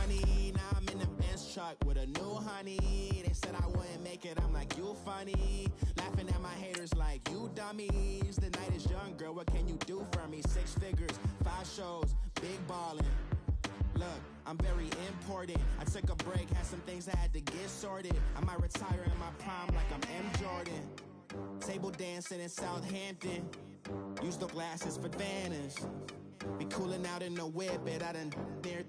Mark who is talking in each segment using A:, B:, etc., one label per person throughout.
A: money. Now I'm in the Benz truck with a new honey. They said I wouldn't make it, I'm like, you funny. Laughing at my haters like, you dummies. The night is young, girl, what can you do for me? 6 figures, 5 shows, big ballin'. Look, I'm very important. I took a break, had some things I had to get sorted. I might retire in my prime like I'm M. Jordan. Table dancing in Southampton. Use the glasses for Vanish. Be cooling out in the whip, but I done near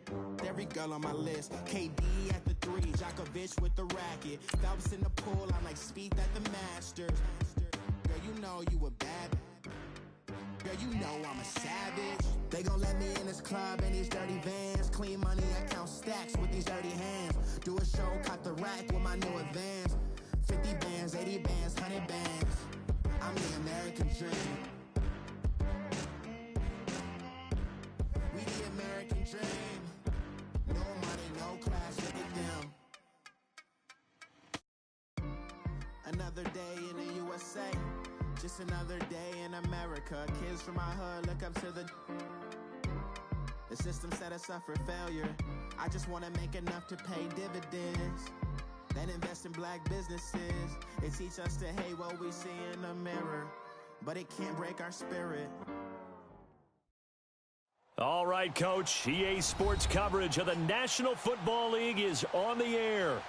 A: every girl on my list. KD at the 3, Djokovic with the racket. Phelps in the pool, I'm like Speed at the Masters. Girl, you know you a bad. Girl, you know I'm a savage. They gon' let me in this club in these dirty vans. Clean money, I count stacks with these dirty hands. Do a show, caught the rack with my new advance. 50 bands, 80 bands, 100 bands. I'm the American dream. We the American dream. No money, no class, look at them. Another day in the USA. Just another day in America. Kids from my hood look up to the system set us up for failure. I just want to make enough to pay dividends, then invest in black businesses. They teach us to hate what we see in the mirror, but it can't break our spirit.
B: All right, Coach. EA Sports coverage of the National Football League is on the air.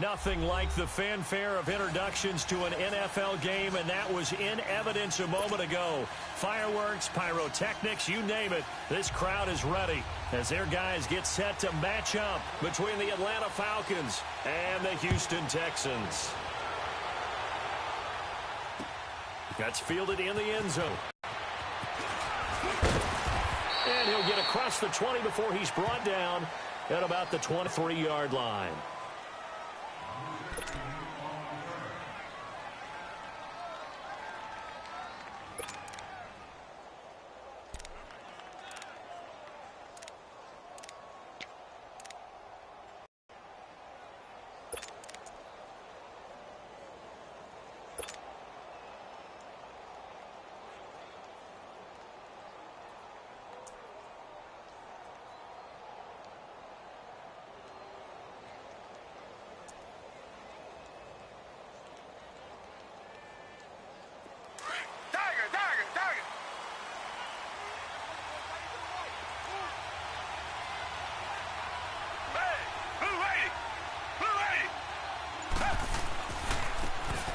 B: Nothing like the fanfare of introductions to an NFL game, and that was in evidence a moment ago. Fireworks, pyrotechnics, you name it. This crowd is ready as their guys get set to match up between the Atlanta Falcons and the Houston Texans. That's fielded in the end zone. And he'll get across the 20 before he's brought down at about the 23-yard line.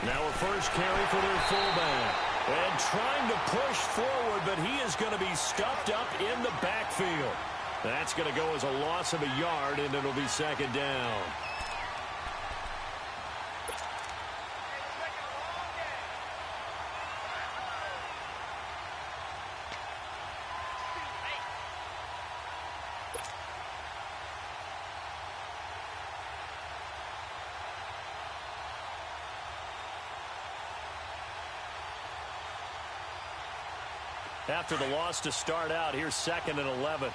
B: Now a first carry for their fullback. And trying to push forward, but he is going to be stuffed up in the backfield. That's going to go as a loss of a yard, and it'll be second down. After the loss to start out, here's 2nd and 11.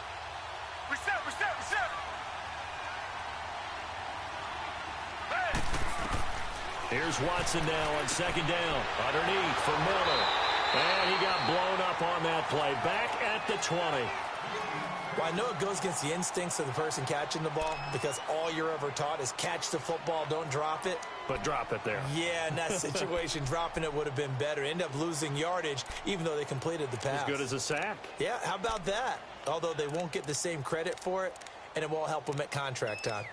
B: Here's Watson now on 2nd down. Underneath for Miller. And he got blown up on that play. Back at the 20.
C: Well, I know it goes against the instincts of the person catching the ball because all you're ever taught is catch the football, don't drop it.
B: But drop it there.
C: Yeah, in that situation, dropping it would have been better. End up losing yardage, even though they completed the pass.
B: As good as a sack.
C: Yeah, how about that? Although they won't get the same credit for it, and it won't help them at contract time.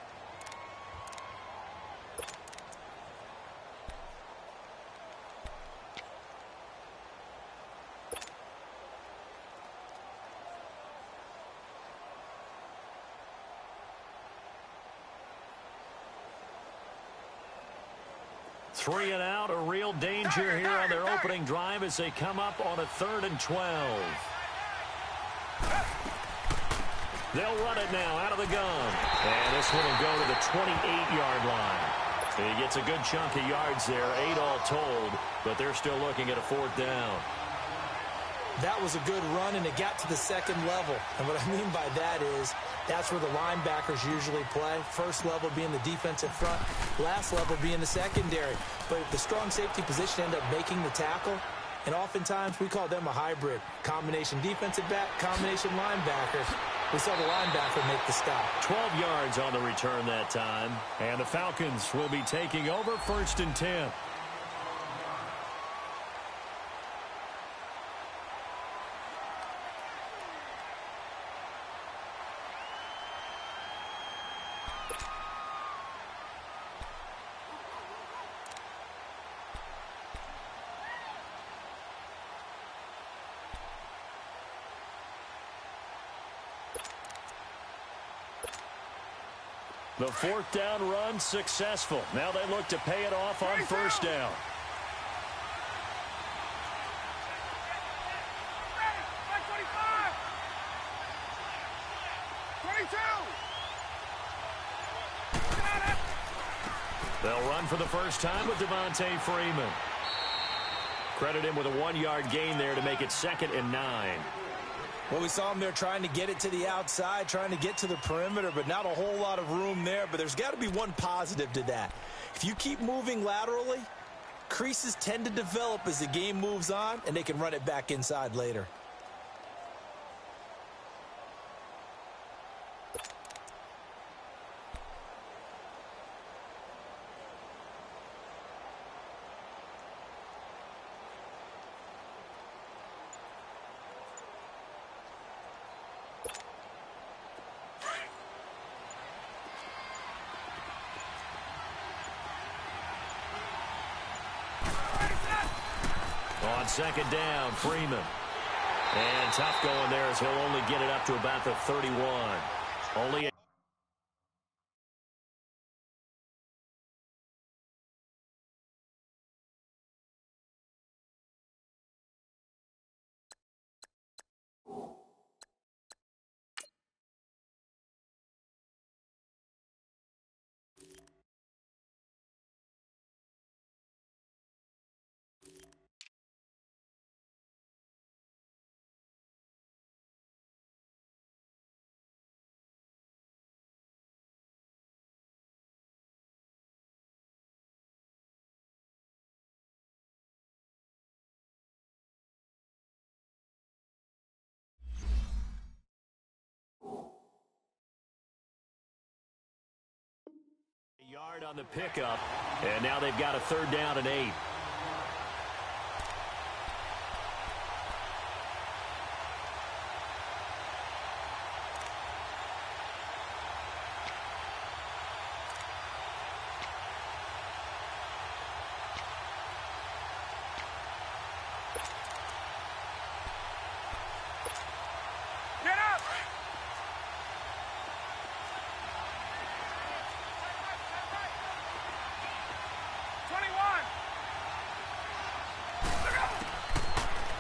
B: Three and out, a real danger here on their opening drive as they come up on a 3rd and 12. They'll run it now out of the gun. And this one will go to the 28-yard line. He gets a good chunk of yards there, 8 all told, but they're still looking at a 4th down.
C: That was a good run, and it got to the 2nd level. And what I mean by that is that's where the linebackers usually play. First level being the defensive front, last level being the secondary. But the strong safety position end up making the tackle, and oftentimes we call them a hybrid. Combination defensive back, combination linebacker. We saw the linebacker make the stop.
B: 12 yards on the return that time. And the Falcons will be taking over 1st and 10. The 4th down run successful. Now they look to pay it off on 1st down. They'll run for the first time with Devontae Freeman. Credit him with a 1-yard gain there to make it 2nd and 9.
C: Well, we saw him there trying to get it to the outside, trying to get to the perimeter, but not a whole lot of room there. But there's got to be one positive to that. If you keep moving laterally, creases tend to develop as the game moves on, and they can run it back inside later.
B: On 2nd down, Freeman. And tough going there as he'll only get it up to about the 31. Only a yard on the pickup, and now they've got a 3rd down and 8.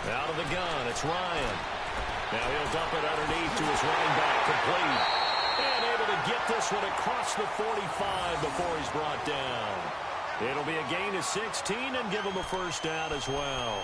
B: Out of the gun, it's Ryan. Now he'll dump it underneath to his running back, complete. And able to get this one across the 45 before he's brought down. It'll be a gain of 16 and give him a 1st down as well.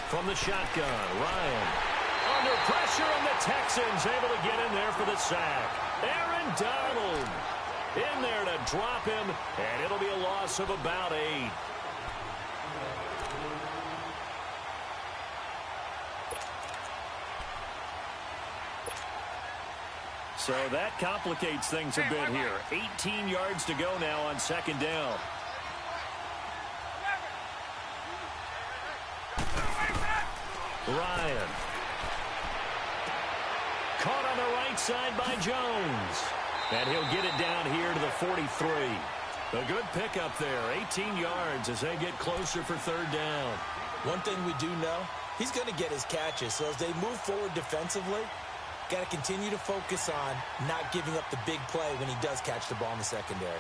B: From the shotgun, Ryan. Under pressure, and the Texans able to get in there for the sack. Aaron Donald in there to drop him, and it'll be a loss of about 8. So that complicates things a bit here. 18 yards to go now on 2nd down. Ryan. Caught on the right side by Jones. And he'll get it down here to the 43. A good pickup there. 18 yards as they get closer for 3rd down.
C: One thing we do know, he's going to get his catches. So as they move forward defensively, got to continue to focus on not giving up the big play when he does catch the ball in the secondary.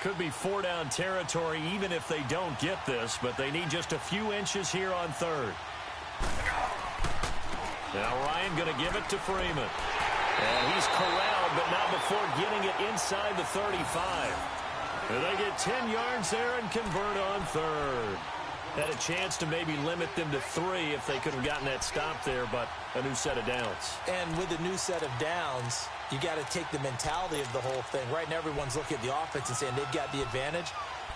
B: Could be 4-down territory even if they don't get this, but they need just a few inches here on third. Now Ryan going to give it to Freeman. And he's corralled, but not before getting it inside the 35. And they get 10 yards there and convert on third. Had a chance to maybe limit them to 3 if they could have gotten that stop there, but a new set of downs.
C: And with a new set of downs, you got to take the mentality of the whole thing. Right now, everyone's looking at the offense and saying they've got the advantage.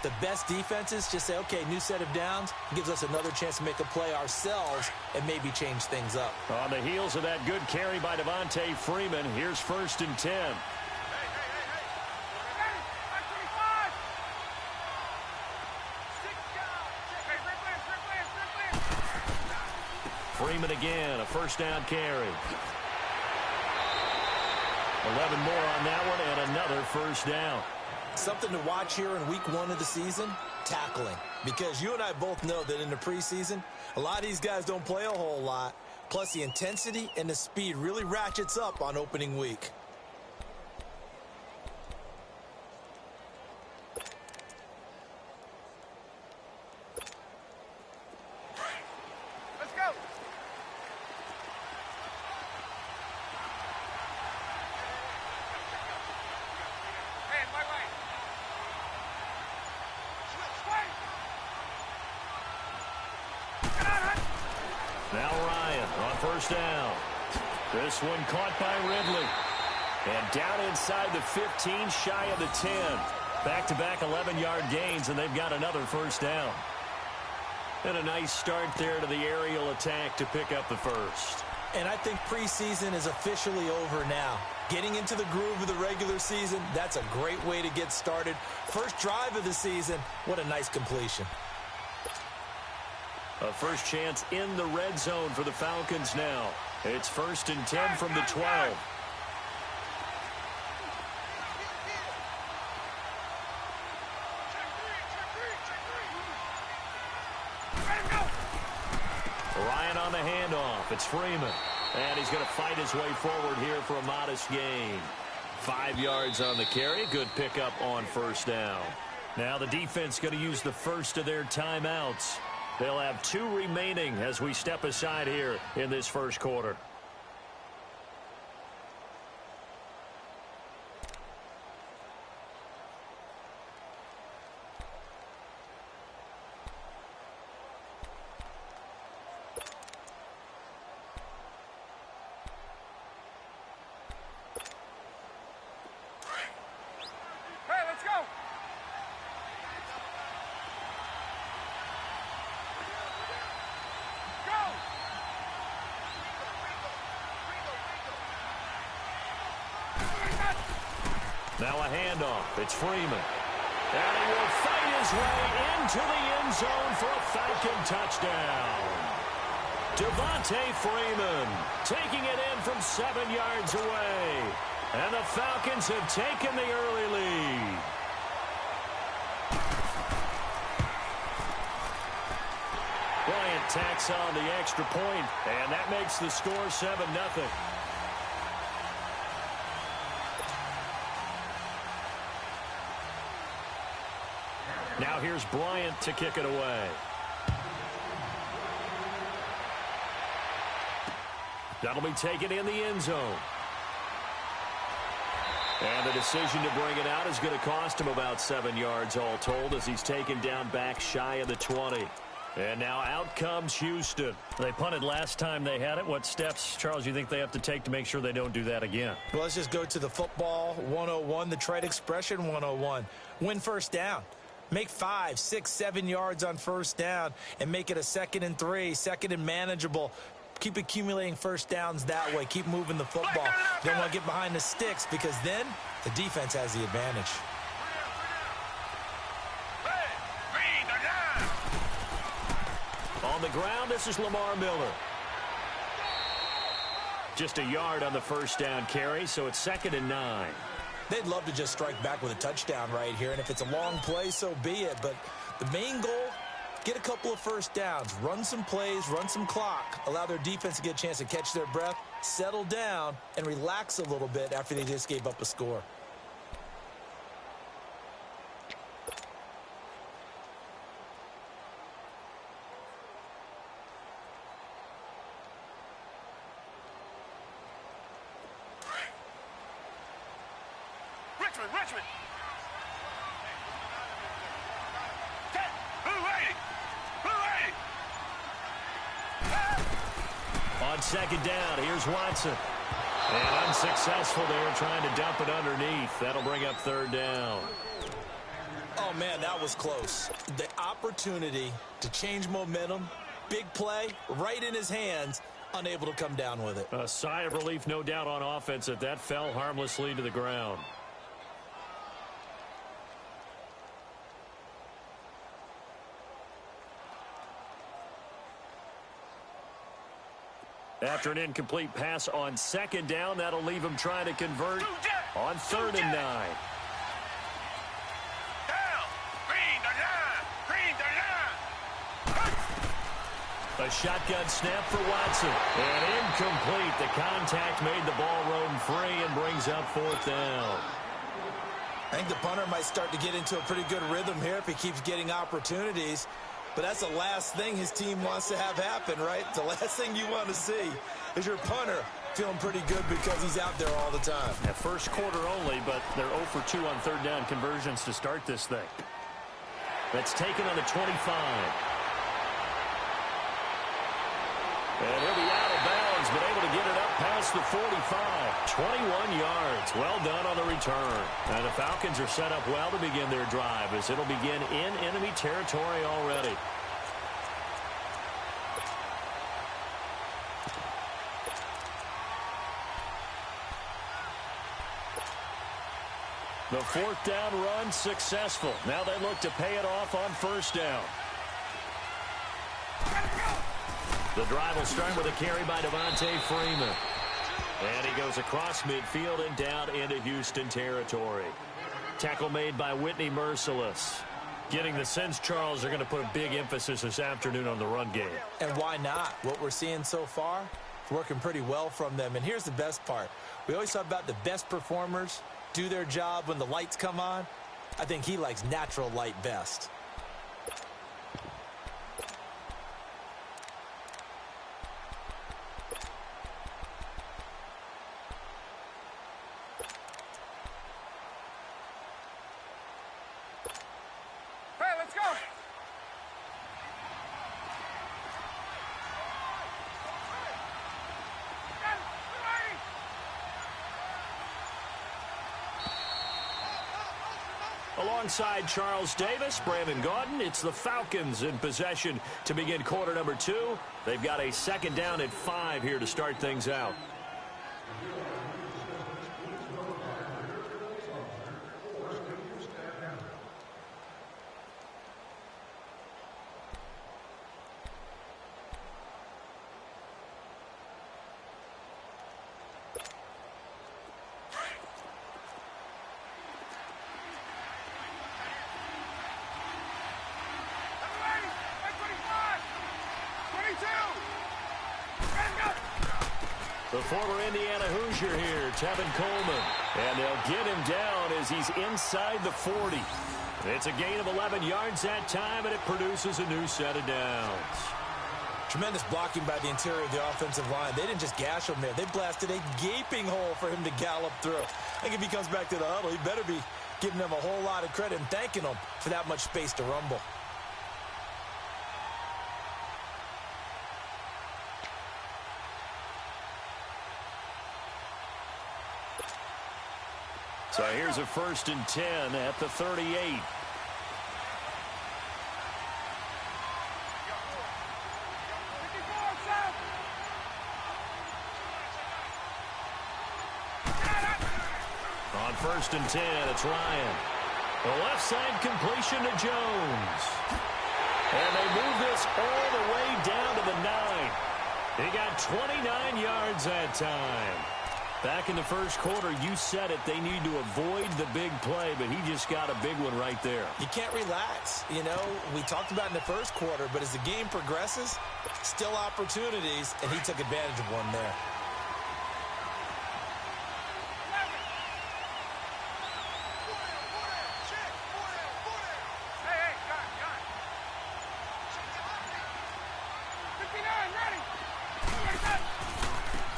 C: The best defenses just say, okay, new set of downs. It gives us another chance to make a play ourselves and maybe change things up.
B: On the heels of that good carry by Devontae Freeman, here's 1st and 10. Freeman again, a 1st down carry. 11 more on that one and another 1st down.
C: Something to watch here in week 1 of the season, tackling. Because you and I both know that in the preseason, a lot of these guys don't play a whole lot. Plus the intensity and the speed really ratchets up on opening week.
B: Now Ryan on 1st down. This one caught by Ridley. And down inside the 15, shy of the 10. Back-to-back 11-yard gains, and they've got another 1st down. And a nice start there to the aerial attack to pick up the 1st.
C: And I think preseason is officially over now. Getting into the groove of the regular season, that's a great way to get started. First drive of the season, what a nice completion.
B: A first chance in the red zone for the Falcons now. It's 1st and 10 from the 12. Ryan on the handoff. It's Freeman. And he's going to fight his way forward here for a modest gain. 5 yards on the carry. Good pickup on 1st down. Now the defense going to use the first of their timeouts. They'll have 2 remaining as we step aside here in this 1st quarter. Now a handoff. It's Freeman. And he will fight his way into the end zone for a Falcon touchdown. Devontae Freeman taking it in from 7 yards away. And the Falcons have taken the early lead. Bryant tacks on the extra point, and that makes the score 7-0. Now here's Bryant to kick it away. That'll be taken in the end zone. And the decision to bring it out is going to cost him about 7 yards all told as he's taken down back shy of the 20. And now out comes Houston. They punted last time they had it. What steps, Charles, you think they have to take to make sure they don't do that again?
C: Well, let's just go to the football 101, the trade expression 101. Win 1st down. Make 5, 6, 7 yards on 1st down and make it a 2nd and 3, 2nd and manageable. Keep accumulating 1st downs that way. Keep moving the football. You don't want to get behind the sticks because then the defense has the advantage.
B: On the ground, this is Lamar Miller. Just a yard on the 1st down carry, so it's 2nd and 9.
C: They'd love to just strike back with a touchdown right here, and if it's a long play, so be it. But the main goal, get a couple of 1st downs, run some plays, run some clock, allow their defense to get a chance to catch their breath, settle down, and relax a little bit after they just gave up a score.
D: Richmond. Blue 80.
B: On second down, here's Watson. And unsuccessful there, trying to dump it underneath. That'll bring up third down.
C: Oh, man, that was close. The opportunity to change momentum, big play, right in his hands, unable to come down with it.
B: A sigh of relief, no doubt, on offense that fell harmlessly to the ground. After an incomplete pass on second down, that'll leave him trying to convert on 3rd and 9.
D: Down. Green the line.
B: A shotgun snap for Watson. And incomplete. The contact made the ball roam free and brings up 4th down.
C: I think the punter might start to get into a pretty good rhythm here if he keeps getting opportunities. But that's the last thing his team wants to have happen, right? The last thing you want to see is your punter feeling pretty good because he's out there all the time.
B: Yeah, first quarter only, but they're 0 for 2 on 3rd down conversions to start this thing. That's taken on the 25. And he'll be out of bounds, but able to get it up past the 45. 21 yards. Well done on the return. And the Falcons are set up well to begin their drive as it'll begin in enemy territory already. The 4th down run successful. Now they look to pay it off on 1st down. The drive will start with a carry by Devontae Freeman. And he goes across midfield and down into Houston territory. Tackle made by Whitney Merciless. Getting the sense, Charles, are going to put a big emphasis this afternoon on the run game.
C: And why not? What we're seeing so far, it's working pretty well from them. And here's the best part. We always talk about the best performers do their job when the lights come on. I think he likes natural light best.
B: Alongside Charles Davis, Brandon Gaudin, it's the Falcons in possession to begin quarter number 2. They've got a 2nd down at 5 here to start things out. The former Indiana Hoosier here, Tevin Coleman. And they'll get him down as he's inside the 40. It's a gain of 11 yards that time, and it produces a new set of downs.
C: Tremendous blocking by the interior of the offensive line. They didn't just gash him there. They blasted a gaping hole for him to gallop through. I think if he comes back to the huddle, he better be giving them a whole lot of credit and thanking them for that much space to rumble.
B: So here's a 1st and 10 at the 38. On 1st and 10, it's Ryan. The left side completion to Jones. And they move this all the way down to the 9. He got 29 yards that time. Back in the first quarter, you said it, they need to avoid the big play, but he just got a big one right there.
C: You can't relax. You know, we talked about in the first quarter, but as the game progresses, still opportunities, and he took advantage of one there.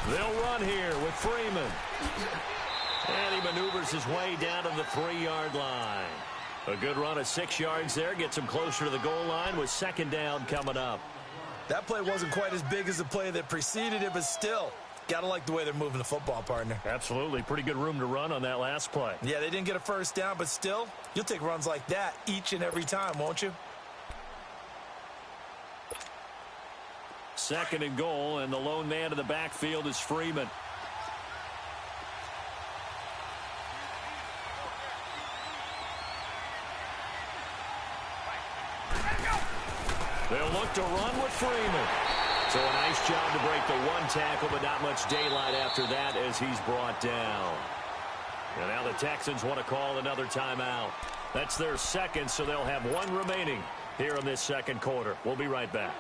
B: They'll run here with Freeman. And he maneuvers his way down to the 3-yard line. A good run of 6 yards there. Gets him closer to the goal line with second down coming up.
C: That play wasn't quite as big as the play that preceded it, but still, got to like the way they're moving the football, partner.
B: Absolutely. Pretty good room to run on that last play.
C: Yeah, they didn't get a first down, but still, you'll take runs like that each and every time, won't you?
B: Second and goal, and the lone man in the backfield is Freeman. They'll look to run with Freeman. So a nice job to break the one tackle, but not much daylight after that as he's brought down. And now the Texans want to call another timeout. That's their second, so they'll have one remaining here in this second quarter. We'll be right back.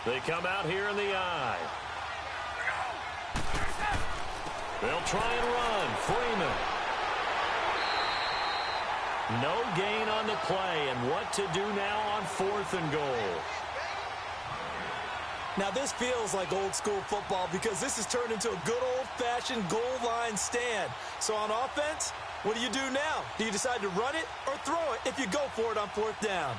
B: They come out here in the eye. They'll try and run. Freeman. No gain on the play, and what to do now on 4th and goal.
C: Now, this feels like old school football because this has turned into a good old-fashioned goal line stand. So on offense, what do you do now? Do you decide to run it or throw it if you go for it on 4th down?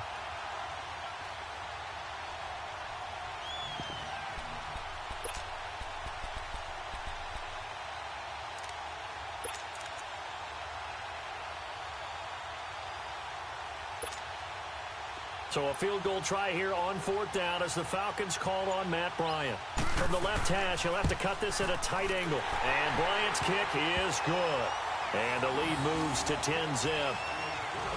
B: So a field goal try here on 4th down as the Falcons call on Matt Bryant. From the left hash, he'll have to cut this at a tight angle. And Bryant's kick is good. And the lead moves to 10-zip.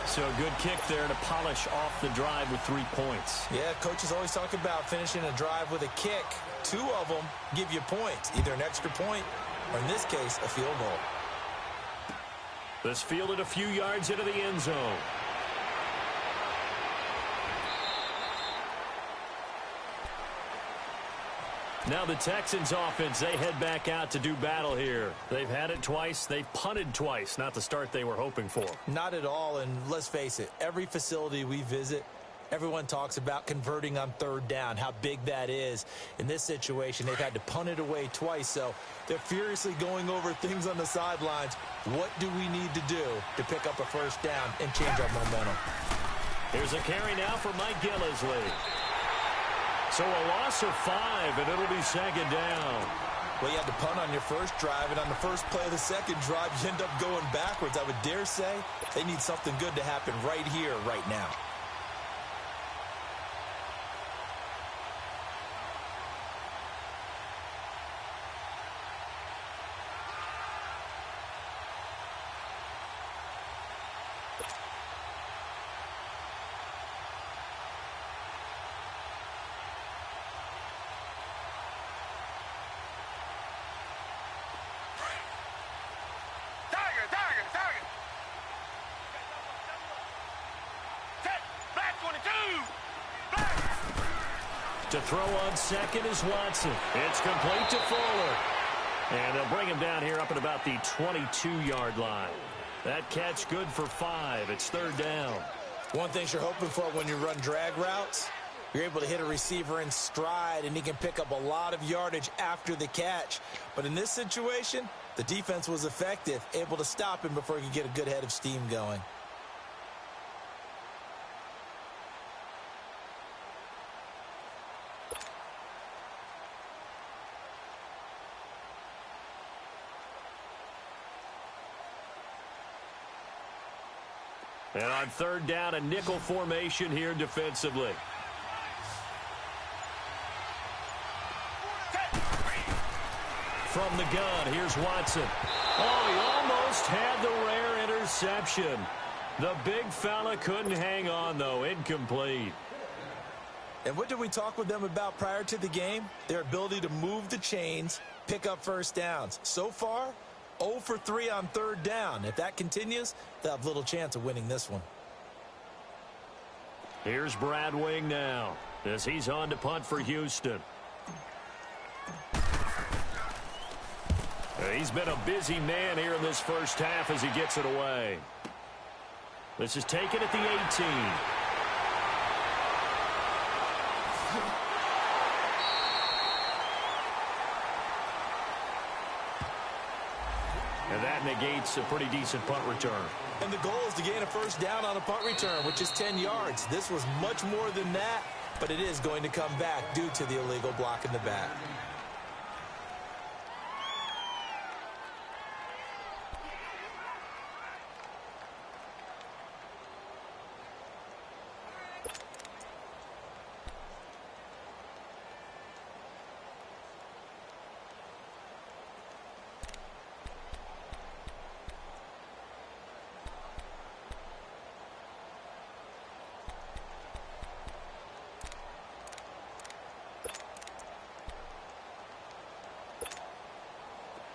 B: So a good kick there to polish off the drive with 3 points.
C: Yeah, coaches always talk about finishing a drive with a kick. 2 of them give you points, either an extra point or, in this case, a field goal.
B: This fielded a few yards into the end zone. Now the Texans offense, they head back out to do battle here. They've had it twice. They've punted twice. Not the start they were hoping for.
C: Not at all, and let's face it, every facility we visit, everyone talks about converting on 3rd down, how big that is. In this situation, they've had to punt it away twice, so they're furiously going over things on the sidelines. What do we need to do to pick up a 1st down and change our momentum?
B: Here's a carry now for Mike Gillislee. So a loss of 5, and it'll be 2nd down.
C: Well, you had to punt on your first drive, and on the first play of the second drive, you end up going backwards. I would dare say they need something good to happen right here, right now.
B: To throw on second is Watson. It's complete to Fuller. And they'll bring him down here up at about the 22-yard line. That catch good for 5. It's 3rd down.
C: One thing you're hoping for when you run drag routes, you're able to hit a receiver in stride, and he can pick up a lot of yardage after the catch. But in this situation, the defense was effective, able to stop him before he could get a good head of steam going.
B: And on 3rd down, a nickel formation here defensively. From the gun, here's Watson. Oh, he almost had the rare interception. The big fella couldn't hang on, though. Incomplete.
C: And what did we talk with them about prior to the game? Their ability to move the chains, pick up first downs. So far, 0 for 3 on third down. If that continues, they'll have little chance of winning this one.
B: Here's Brad Wing now as he's on to punt for Houston. He's been a busy man here in this first half as he gets it away. This is taken at the 18. And that negates a pretty decent punt return.
C: And the goal is to gain a first down on a punt return, which is 10 yards. This was much more than that, but it is going to come back due to the illegal block in the back.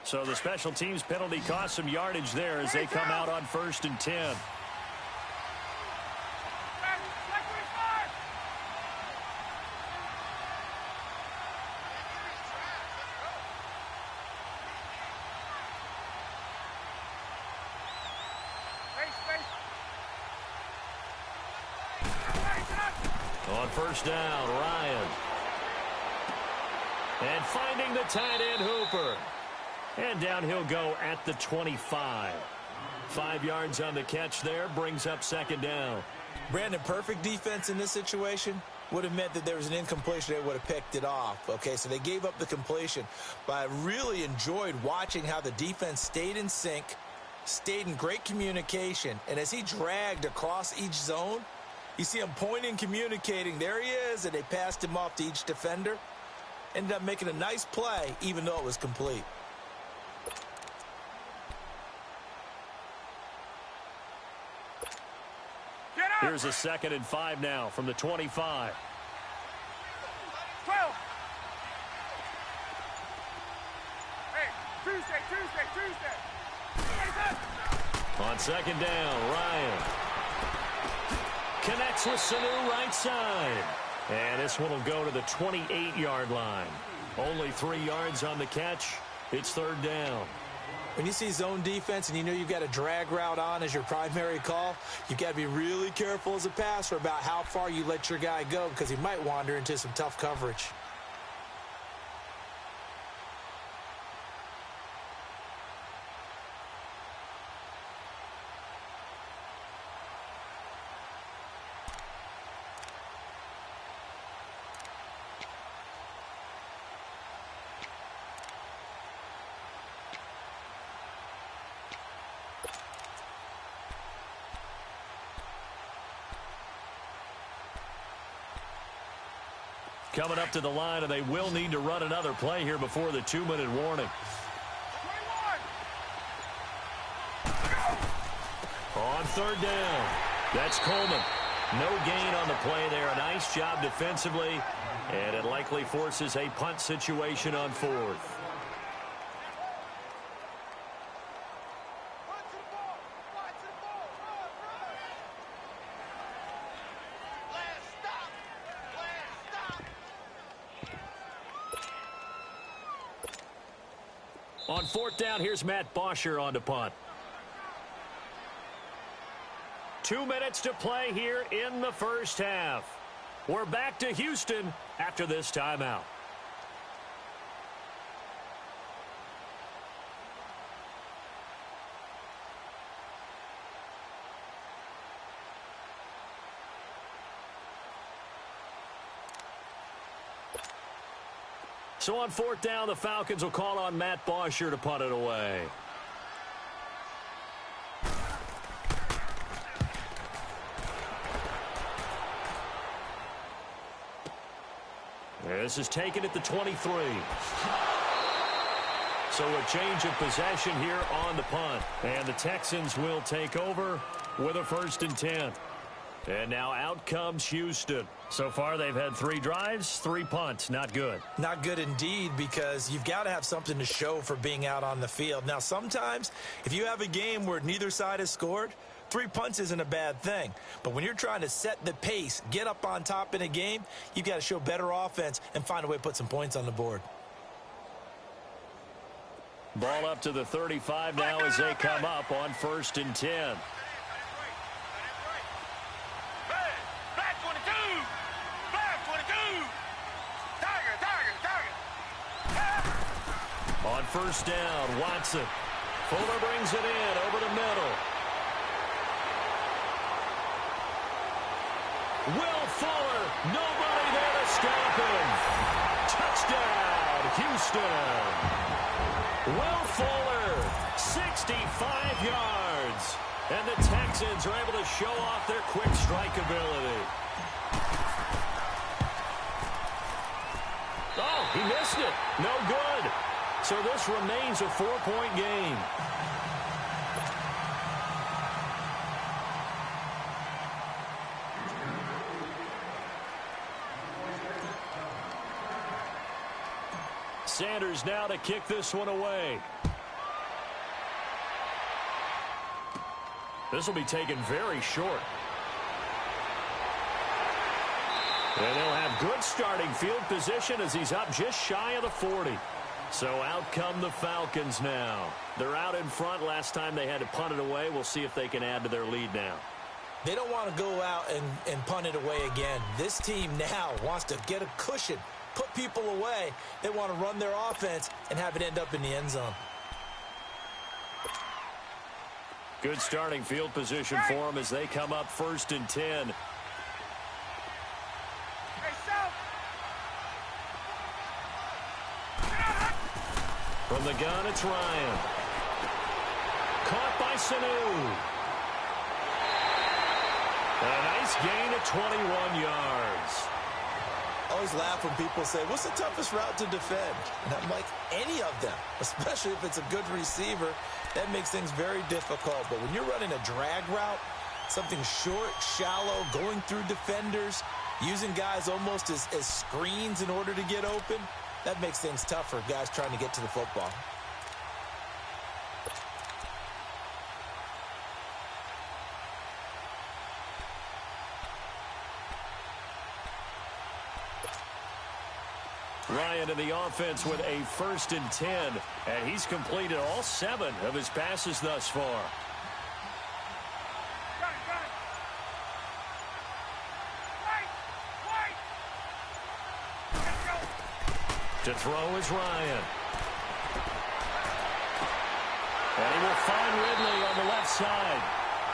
B: So the special teams penalty cost some yardage there as they come out on 1st and 10. On 1st down, Ryan. And finding the tight end, Hooper. And down he'll go at the 25. 5 yards on the catch there, brings up 2nd down.
C: Brandon, perfect defense in this situation would have meant that there was an incompletion. They would have picked it off. Okay, so they gave up the completion. But I really enjoyed watching how the defense stayed in sync, stayed in great communication. And as he dragged across each zone, you see him pointing, communicating. There he is, and they passed him off to each defender. Ended up making a nice play, even though it was complete.
B: Here's a 2nd and 5 now from the 25.
D: 12. Hey, Tuesday.
B: On 2nd down, Ryan. Connects with Sanu right side. And this one will go to the 28-yard line. Only 3 yards on the catch. It's 3rd down.
C: When you see zone defense and you know you've got a drag route on as your primary call, you've got to be really careful as a passer about how far you let your guy go because he might wander into some tough coverage.
B: Coming up to the line, and they will need to run another play here before the 2-minute warning.
D: 21.
B: On 3rd down, that's Coleman. No gain on the play there. A nice job defensively, and it likely forces a punt situation on 4th. On 4th down, here's Matt Bosher on to punt. 2 minutes to play here in the first half. We're back to Houston after this timeout. So on 4th down, the Falcons will call on Matt Bosher to punt it away. This is taken at the 23. So a change of possession here on the punt. And the Texans will take over with a 1st and 10. And now out comes Houston. So far, they've had 3 drives, 3 punts. Not good.
C: Not good indeed, because you've got to have something to show for being out on the field. Now, sometimes, if you have a game where neither side has scored, 3 punts isn't a bad thing. But when you're trying to set the pace, get up on top in a game, you've got to show better offense and find a way to put some points on the board.
B: Ball up to the 35 now as they come up on 1st and 10. On 1st down, Watson. Fuller brings it in over the middle. Will Fuller, nobody there to stop him. Touchdown, Houston. Will Fuller, 65 yards. And the Texans are able to show off their quick strike ability. Oh, he missed it. No good. So this remains a 4-point game. Sanders now to kick this one away. This will be taken very short. And they'll have good starting field position as he's up just shy of the 40. So out come the Falcons now. They're out in front. Last time they had to punt it away. We'll see if they can add to their lead now.
C: They don't want to go out and punt it away again. This team now wants to get a cushion, put people away. They want to run their offense and have it end up in the end zone.
B: Good starting field position for them as they come up 1st and 10. From the gun, it's Ryan. Caught by Sanu. A nice gain of 21 yards.
C: Always laugh when people say, what's the toughest route to defend? And I'm like, any of them, especially if it's a good receiver. That makes things very difficult. But when you're running a drag route, something short, shallow, going through defenders, using guys almost as screens in order to get open, that makes things tough for guys trying to get to the football.
B: Ryan in the offense with a 1st and 10, and he's completed all 7 of his passes thus far. To throw is Ryan. And he will find Ridley on the left side.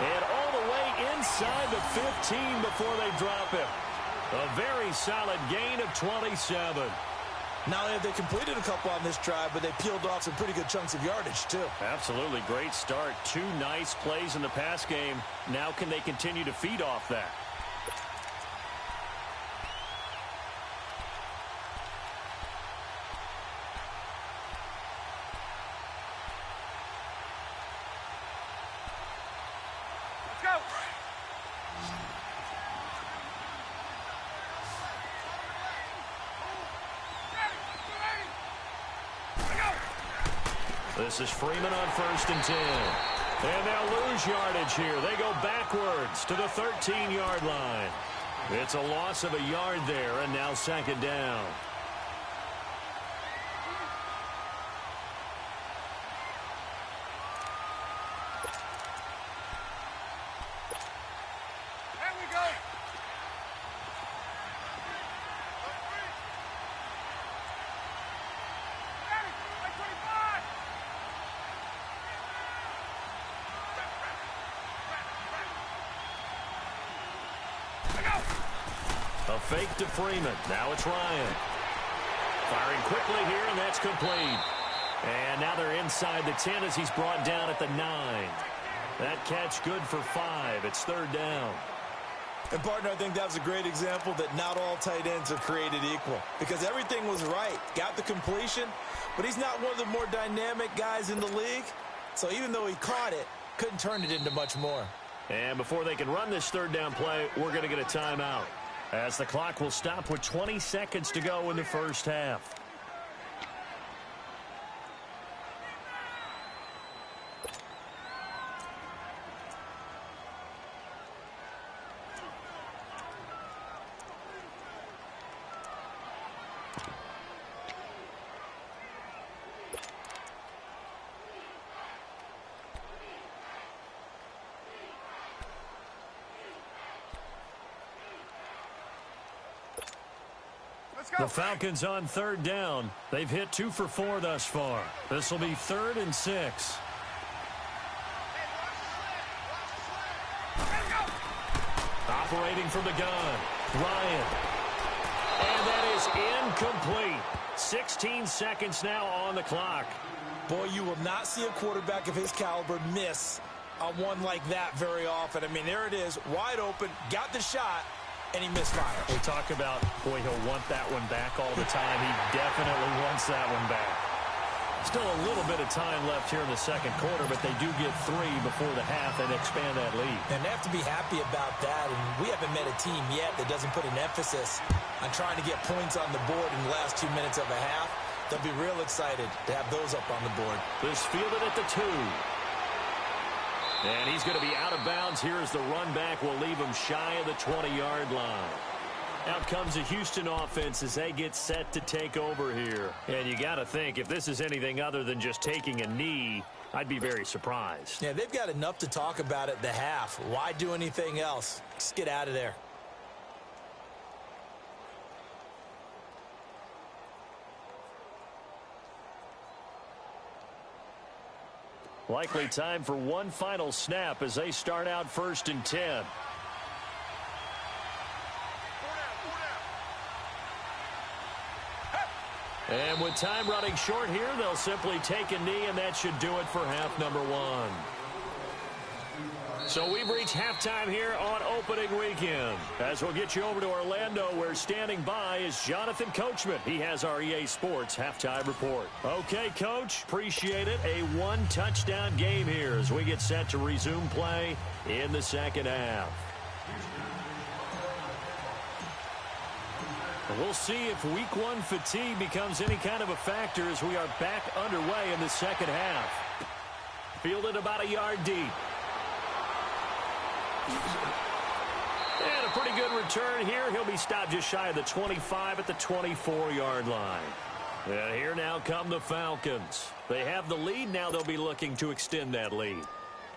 B: And all the way inside the 15 before they drop him. A very solid gain of 27.
C: Not only have they completed a couple on this drive, but they peeled off some pretty good chunks of yardage, too.
B: Absolutely. Great start. 2 nice plays in the pass game. Now can they continue to feed off that? This is Freeman on 1st and 10. And they'll lose yardage here. They go backwards to the 13-yard line. It's a loss of a yard there, and now 2nd down. A fake to Freeman. Now it's Ryan. Firing quickly here, and that's complete. And now they're inside the 10 as he's brought down at the 9. That catch good for 5. It's 3rd down.
C: And, partner, I think that was a great example that not all tight ends are created equal. Because everything was right. Got the completion, but he's not one of the more dynamic guys in the league. So even though he caught it, couldn't turn it into much more.
B: And before they can run this third down play, we're going to get a timeout, as the clock will stop with 20 seconds to go in the first half. The Falcons on third down. They've hit 2 for 4 thus far. This will be 3rd and 6. Operating from the gun, Ryan. And that is incomplete. 16 seconds now on the clock.
C: Boy, you will not see a quarterback of his caliber miss on one like that very often. I mean, there it is, wide open, got the shot, and he misfires.
B: We talk about, boy, he'll want that one back all the time. He definitely wants that one back. Still a little bit of time left here in the second quarter, but they do get 3 before the half and expand that lead.
C: And they have to be happy about that, and we haven't met a team yet that doesn't put an emphasis on trying to get points on the board in the last 2 minutes of a half. They'll be real excited to have those up on the board.
B: This fielded at the 2. And he's going to be out of bounds here as the run back will leave him shy of the 20-yard line. Out comes the Houston offense as they get set to take over here. And you got to think, if this is anything other than just taking a knee, I'd be very surprised.
C: Yeah, they've got enough to talk about at the half. Why do anything else? Just get out of there.
B: Likely time for one final snap as they start out 1st and 10. And with time running short here, they'll simply take a knee, and that should do it for half number 1. So we've reached halftime here on opening weekend. As we'll get you over to Orlando, where standing by is Jonathan Coachman. He has our EA Sports halftime report. Okay, Coach, appreciate it. A 1-touchdown game here as we get set to resume play in the second half. We'll see if week 1 fatigue becomes any kind of a factor as we are back underway in the second half. Fielded about a yard deep. And a pretty good return here. He'll be stopped just shy of the 25 at the 24-yard line. And here now come the Falcons. They have the lead. Now they'll be looking to extend that lead.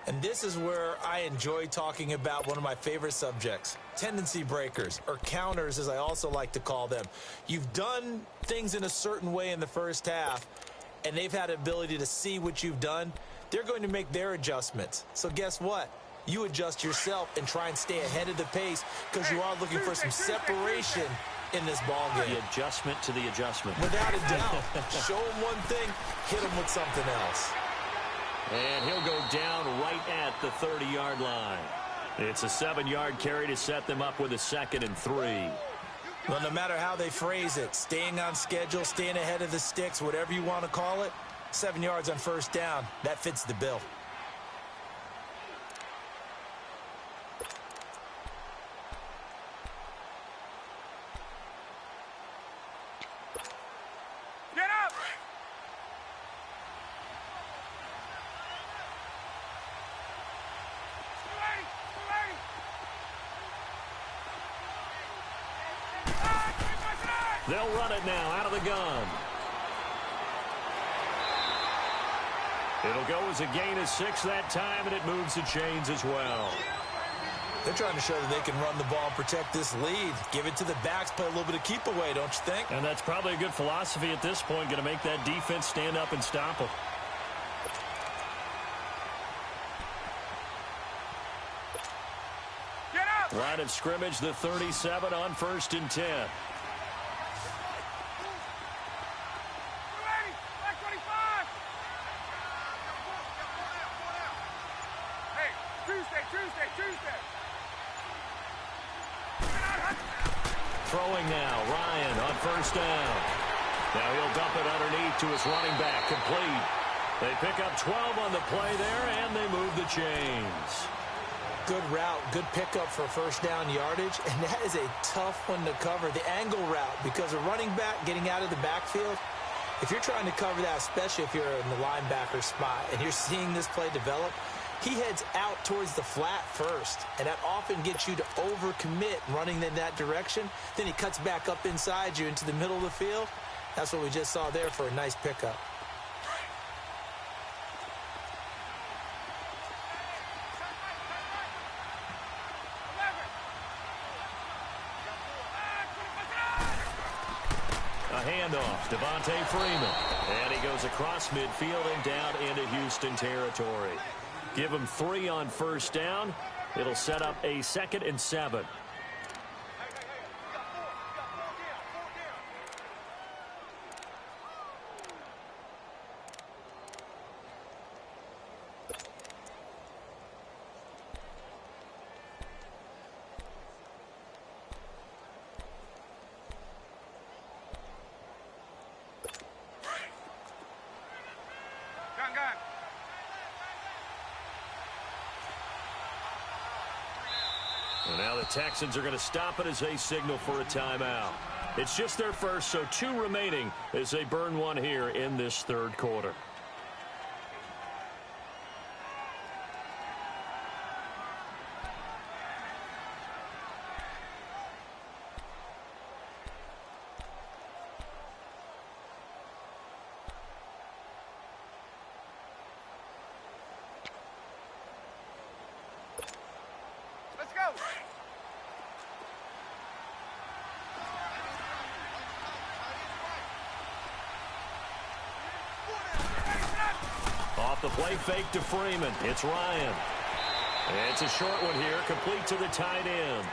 C: And this is where I enjoy talking about one of my favorite subjects, tendency breakers, or counters as I also like to call them. You've done things in a certain way in the first half, and they've had the ability to see what you've done. They're going to make their adjustments. So guess what? You adjust yourself and try and stay ahead of the pace because you are looking for some separation in this ball game.
B: The adjustment to the adjustment.
C: Without a doubt. Show them one thing, hit them with something else.
B: And he'll go down right at the 30-yard line. It's a 7-yard carry to set them up with a 2nd and 3.
C: Well, no matter how they phrase it, staying on schedule, staying ahead of the sticks, whatever you want to call it, 7 yards on first down, that fits the bill.
B: They'll run it now out of the gun. It'll go as a gain of 6 that time, and it moves the chains as well.
C: They're trying to show that they can run the ball and protect this lead. Give it to the backs, play a little bit of keep away, don't you think?
B: And that's probably a good philosophy at this point, going to make that defense stand up and stop them. Line of scrimmage, the 37 on 1st and 10. Throwing now, Ryan on 1st down. Now he'll dump it underneath to his running back, complete. They pick up 12 on the play there, and they move the chains.
C: Good route, good pickup for first down yardage, and that is a tough one to cover. The angle route, because a running back getting out of the backfield, if you're trying to cover that, especially if you're in the linebacker spot and you're seeing this play develop, he heads out towards the flat first, and that often gets you to overcommit running in that direction. Then he cuts back up inside you into the middle of the field. That's what we just saw there for a nice pickup.
B: Handoff, Devontae Freeman. And he goes across midfield and down into Houston territory. Give him 3 on first down. It'll set up a 2nd and 7. And now the Texans are going to stop it as they signal for a timeout. It's just their first, so 2 remaining as they burn one here in this 3rd quarter. Off the play fake to Freeman. It's Ryan. It's a short one here, complete to the tight end.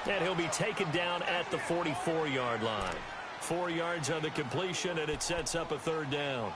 B: And he'll be taken down at the 44-yard line. 4 yards on the completion, and it sets up a 3rd down.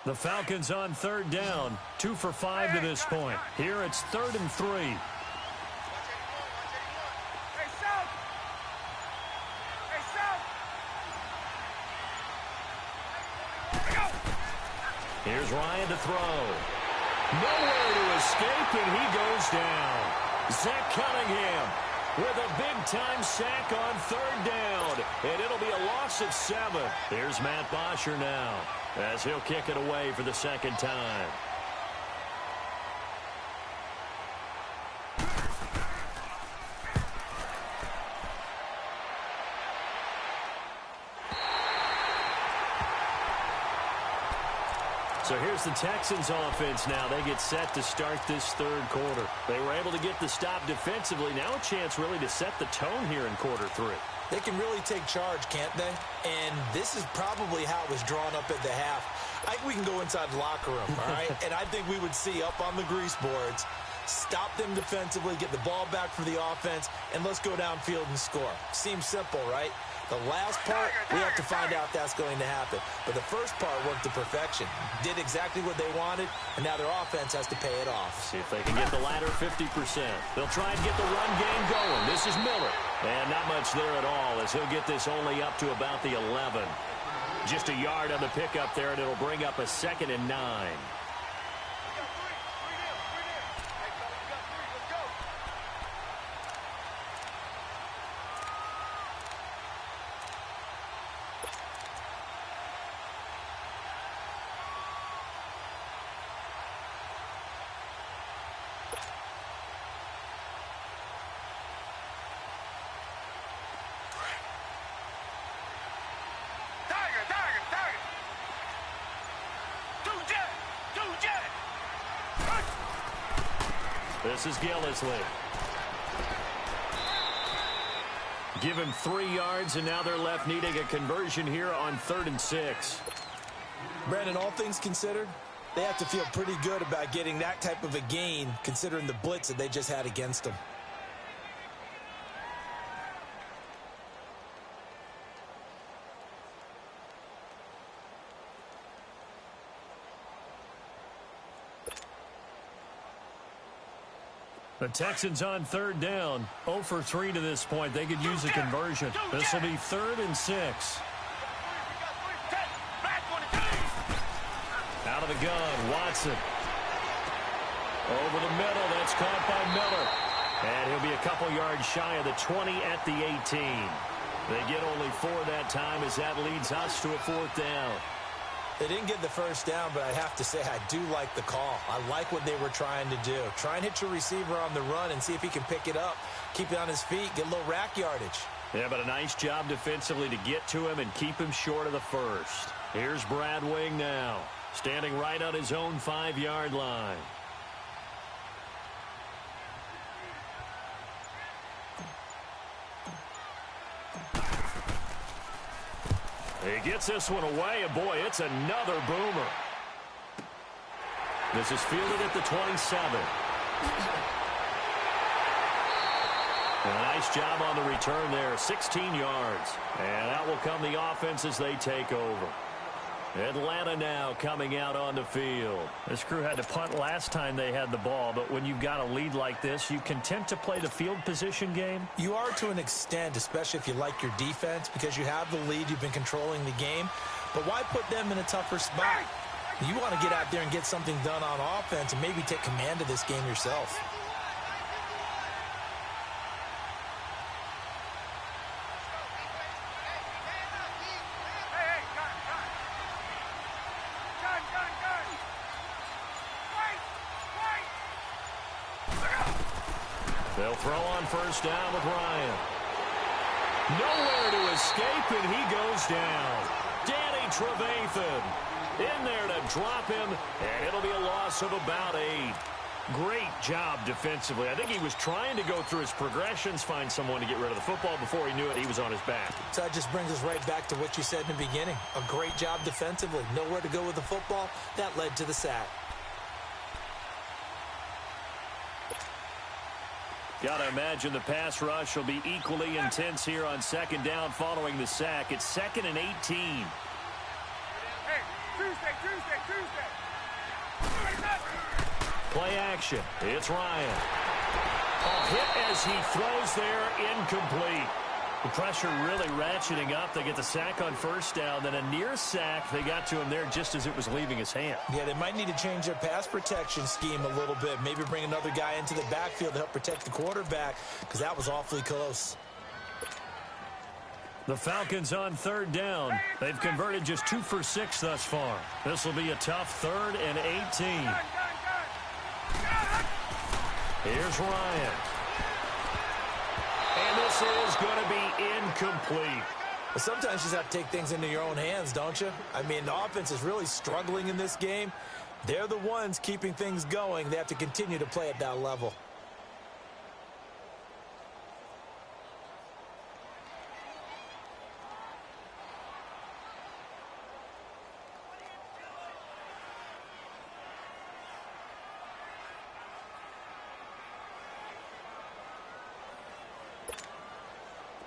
B: The Falcons on 3rd down, 2 for 5 to this point. Here it's 3rd and 3.
D: Hey, South! Hey, South!
B: Here's Ryan to throw. Nowhere to escape, and he goes down. Zach Cunningham with a big-time sack on 3rd down, and it'll be a loss of 7. Here's Matt Bosher now, as he'll kick it away for the 2nd time. So here's the Texans offense now. They get set to start this 3rd quarter. They were able to get the stop defensively. Now a chance really to set the tone here in quarter 3.
C: They can really take charge, can't they? And this is probably how it was drawn up at the half. I think we can go inside the locker room, all right? And I think we would see up on the grease boards, stop them defensively, get the ball back for the offense, and let's go downfield and score. Seems simple, right? The last part, we have to find out if that's going to happen. But the first part worked to perfection. Did exactly what they wanted, and now their offense has to pay it off.
B: See if they can get the latter 50%. They'll try and get the run game going. This is Miller. And not much there at all, as he'll get this only up to about the 11. Just a yard on the pickup there, and it'll bring up a 2nd and 9. This is Gillisley. Give him 3 yards, and now they're left needing a conversion here on 3rd and 6.
C: Brandon, all things considered, they have to feel pretty good about getting that type of a gain, considering the blitz that they just had against them.
B: The Texans on third down. 0 for 3 to this point. They could use a conversion. This will be 3rd and 6. Out of the gun, Watson. Over the middle, that's caught by Miller. And he'll be a couple yards shy of the 20 at the 18. They get only 4 that time as that leads us to a 4th down.
C: They didn't get the first down, but I have to say I do like the call. I like what they were trying to do. Try and hit your receiver on the run and see if he can pick it up, keep it on his feet, get a little rack yardage.
B: Yeah, but a nice job defensively to get to him and keep him short of the first. Here's Brad Wing now, standing right on his own 5-yard line. He gets this one away, and boy, it's another boomer. This is fielded at the 27. A nice job on the return there, 16 yards. And out will come the offense as they take over. Atlanta now coming out on the field. This crew had to punt last time they had the ball, but when you've got a lead like this, you content to play the field position game?
C: You are to an extent, especially if you like your defense, because you have the lead, you've been controlling the game. But why put them in a tougher spot? You want to get out there and get something done on offense and maybe take command of this game yourself.
B: They'll throw on first down with Ryan. Nowhere to escape, and he goes down. Danny Trevathan in there to drop him, and it'll be a loss of about 8. Great job defensively. I think he was trying to go through his progressions, find someone to get rid of the football. Before he knew it, he was on his back.
C: So that just brings us right back to what you said in the beginning. A great job defensively. Nowhere to go with the football. That led to the sack.
B: Got to imagine the pass rush will be equally intense here on 2nd down following the sack. It's 2nd and 18.
D: Hey, Tuesday.
B: Play action. It's Ryan. A hit as he throws there, incomplete. The pressure really ratcheting up. They get the sack on first down, then a near sack. They got to him there just as it was leaving his hand.
C: Yeah, they might need to change their pass protection scheme a little bit. Maybe bring another guy into the backfield to help protect the quarterback, because that was awfully close.
B: The Falcons on 3rd down. They've converted just 2 for 6 thus far. This will be a tough 3rd and 18. Here's Ryan. And this is going to be incomplete.
C: Well, sometimes you just have to take things into your own hands, don't you? I mean, the offense is really struggling in this game. They're the ones keeping things going. They have to continue to play at that level.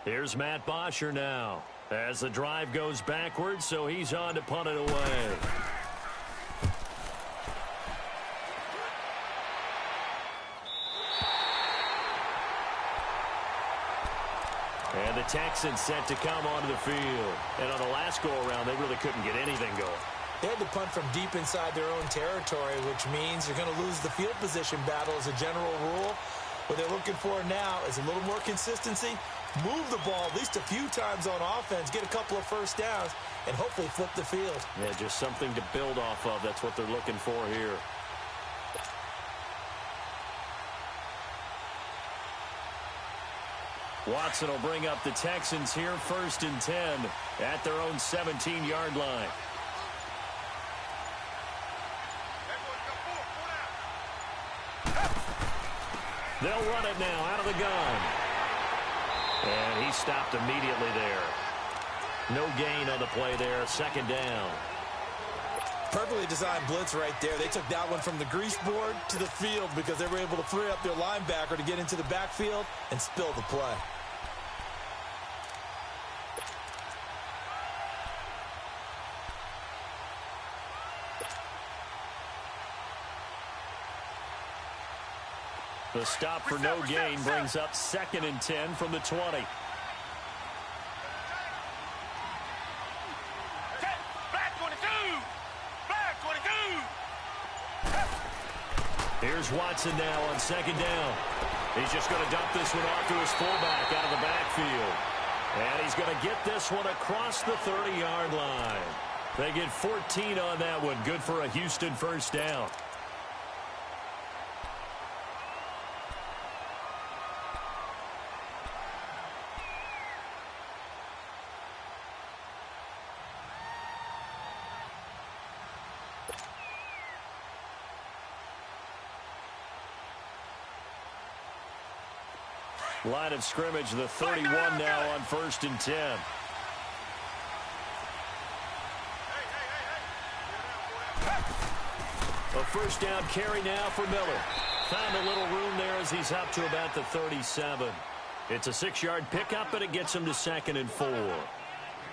B: Here's Matt Bosher now as the drive goes backwards, so he's on to punt it away. And the Texans set to come onto the field. And on the last go-around, they really couldn't get anything going.
C: They had to punt from deep inside their own territory, which means you're going to lose the field position battle as a general rule. What they're looking for now is a little more consistency, move the ball at least a few times on offense, get a couple of first downs, and hopefully flip the field.
B: Yeah, just something to build off of. That's what they're looking for here. Watson will bring up the Texans here, 1st and 10 at their own 17-yard line. They'll run it now out of the gun. And he stopped immediately there. No gain on the play there. 2nd down.
C: Perfectly designed blitz right there. They took that one from the grease board to the field because they were able to free up their linebacker to get into the backfield and spill the play.
B: The stop for no gain brings up 2nd and 10 from the 20. Here's Watson now on 2nd down. He's just going to dump this one off to his fullback out of the backfield. And he's going to get this one across the 30-yard line. They get 14 on that one. Good for a Houston first down. Line of scrimmage, the 31 now on 1st and 10. A first down carry now for Miller. Found a little room there as he's up to about the 37. It's a 6-yard pickup, and it gets him to 2nd and 4.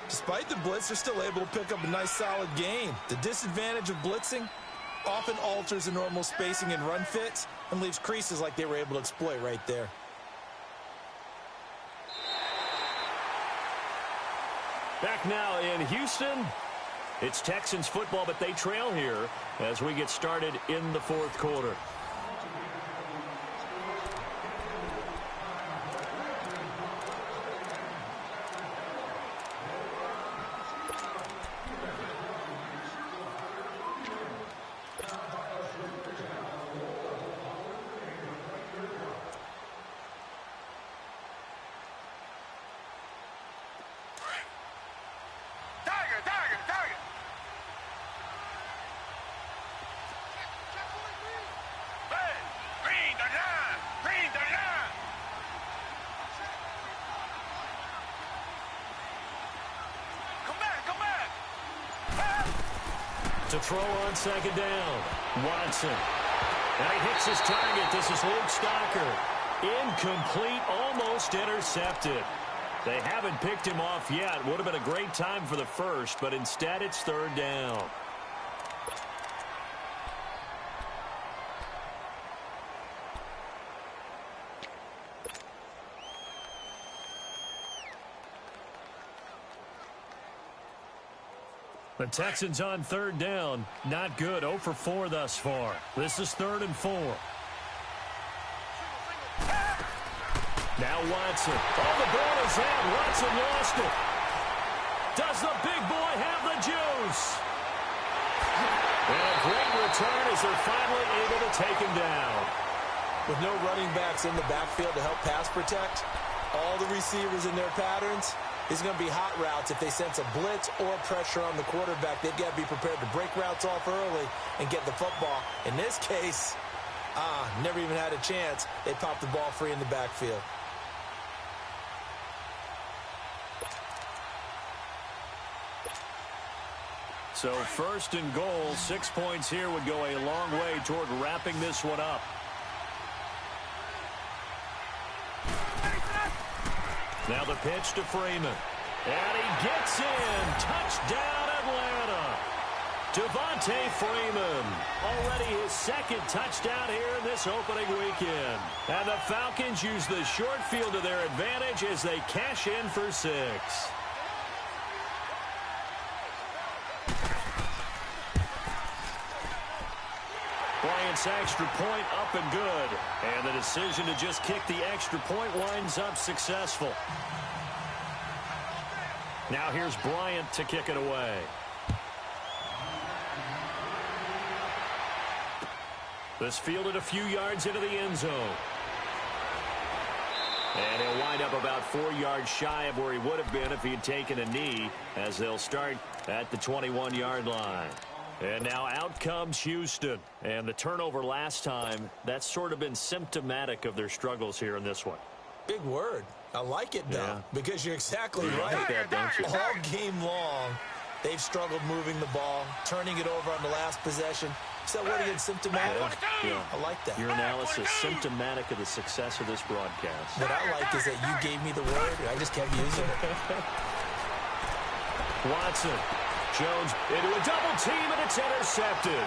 C: Despite the blitz, they're still able to pick up a nice solid gain. The disadvantage of blitzing often alters the normal spacing and run fits and leaves creases like they were able to exploit right there.
B: Back now in Houston, it's Texans football, but they trail here as we get started in the 4th quarter. To throw on 2nd down, Watson. And he hits his target. This is Luke Stocker. Incomplete, almost intercepted. They haven't picked him off yet. Would have been a great time for the first, but instead it's 3rd down. The Texans on 3rd down. Not good. 0 for 4 thus far. This is 3rd and 4. Now Watson. Oh, the ball is out. Watson lost it. Does the big boy have the juice? And a great return as they're finally able to take him down.
C: With no running backs in the backfield to help pass protect, all the receivers in their patterns, it's going to be hot routes. If they sense a blitz or pressure on the quarterback, they've got to be prepared to break routes off early and get the football. In this case, never even had a chance. They popped the ball free in the backfield.
B: So 1st and goal, 6 points here would go a long way toward wrapping this one up. Now the pitch to Freeman. And he gets in. Touchdown, Atlanta. Devontae Freeman. Already his 2nd touchdown here in this opening weekend. And the Falcons use the short field to their advantage as they cash in for 6. Bryant's extra point up and good. And the decision to just kick the extra point winds up successful. Now here's Bryant to kick it away. This fielded a few yards into the end zone. And he'll wind up about 4 yards shy of where he would have been if he had taken a knee, as they'll start at the 21-yard line. And now out comes Houston. And the turnover last time, that's sort of been symptomatic of their struggles here in this one.
C: Big word. I like it, though, because you're exactly right.
B: Like that, don't you?
C: All game long, they've struggled moving the ball, turning it over on the last possession. Is that word again, symptomatic?
B: Yeah.
C: I like that.
B: Your analysis, symptomatic of the success of this broadcast.
C: What I like is that you gave me the word, and I just kept using it.
B: Watson. Jones into a double team, and it's intercepted.